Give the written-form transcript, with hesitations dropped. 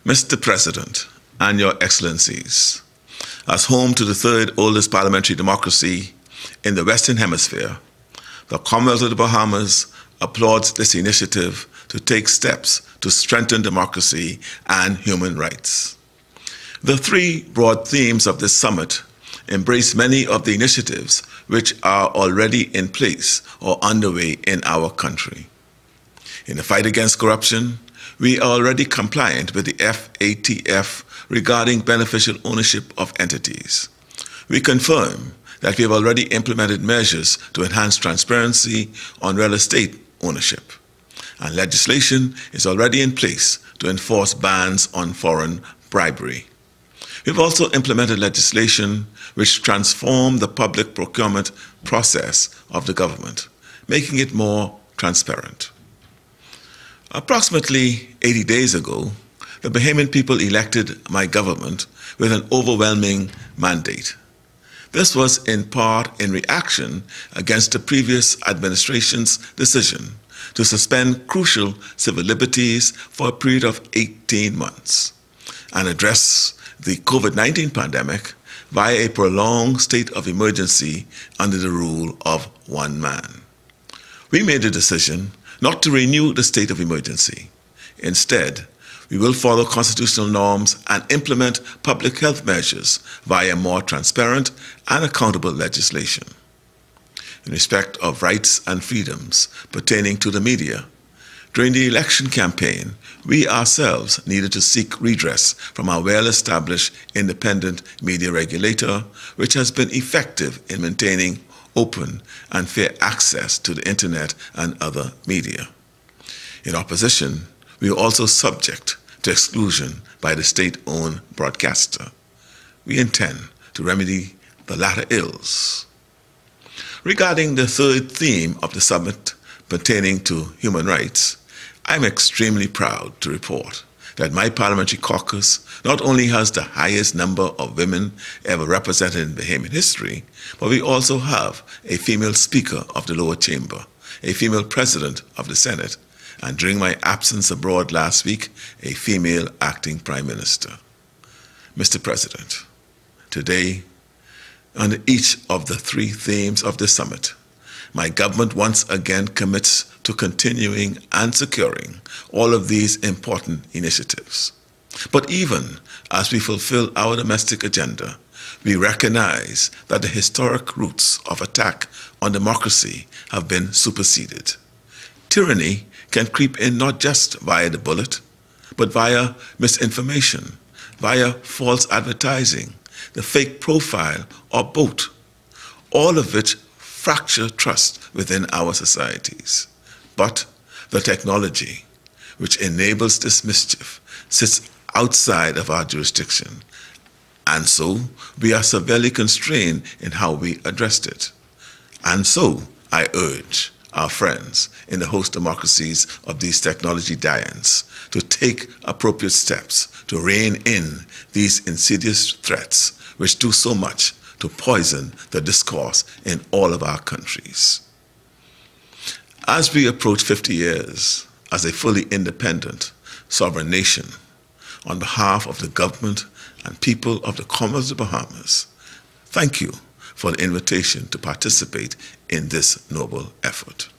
Mr. President, and Your Excellencies, as home to the third oldest parliamentary democracy in the Western Hemisphere, the Commonwealth of the Bahamas applauds this initiative to take steps to strengthen democracy and human rights. The three broad themes of this summit embrace many of the initiatives which are already in place or underway in our country. In the fight against corruption, we are already compliant with the FATF regarding beneficial ownership of entities. We confirm that we have already implemented measures to enhance transparency on real estate ownership, and legislation is already in place to enforce bans on foreign bribery. We've also implemented legislation which transformed the public procurement process of the government, making it more transparent. Approximately 80 days ago, the Bahamian people elected my government with an overwhelming mandate. This was in part in reaction against the previous administration's decision to suspend crucial civil liberties for a period of 18 months and address the COVID-19 pandemic via a prolonged state of emergency under the rule of one man. We made the decision not to renew the state of emergency. Instead, we will follow constitutional norms and implement public health measures via more transparent and accountable legislation. In respect of rights and freedoms pertaining to the media, during the election campaign, we ourselves needed to seek redress from our well-established independent media regulator, which has been effective in maintaining open and fair access to the internet and other media. In opposition, we are also subject to exclusion by the state-owned broadcaster. We intend to remedy the latter ills. Regarding the third theme of the summit pertaining to human rights, I'm extremely proud to report that my parliamentary caucus not only has the highest number of women ever represented in Bahamian history, but we also have a female Speaker of the lower chamber, a female President of the Senate, and during my absence abroad last week, a female acting Prime Minister. Mr. President, today, under each of the three themes of the summit, my government once again commits to continuing and securing all of these important initiatives. But even as we fulfill our domestic agenda, we recognize that the historic roots of attack on democracy have been superseded. Tyranny can creep in not just via the bullet, but via misinformation, via false advertising, the fake profile, or both, all of which fracture trust within our societies. But the technology which enables this mischief sits outside of our jurisdiction, and so we are severely constrained in how we address it. And so I urge our friends in the host democracies of these technology giants to take appropriate steps to rein in these insidious threats which do so much to poison the discourse in all of our countries. As we approach 50 years as a fully independent, sovereign nation, on behalf of the government and people of the Commonwealth of the Bahamas, thank you for the invitation to participate in this noble effort.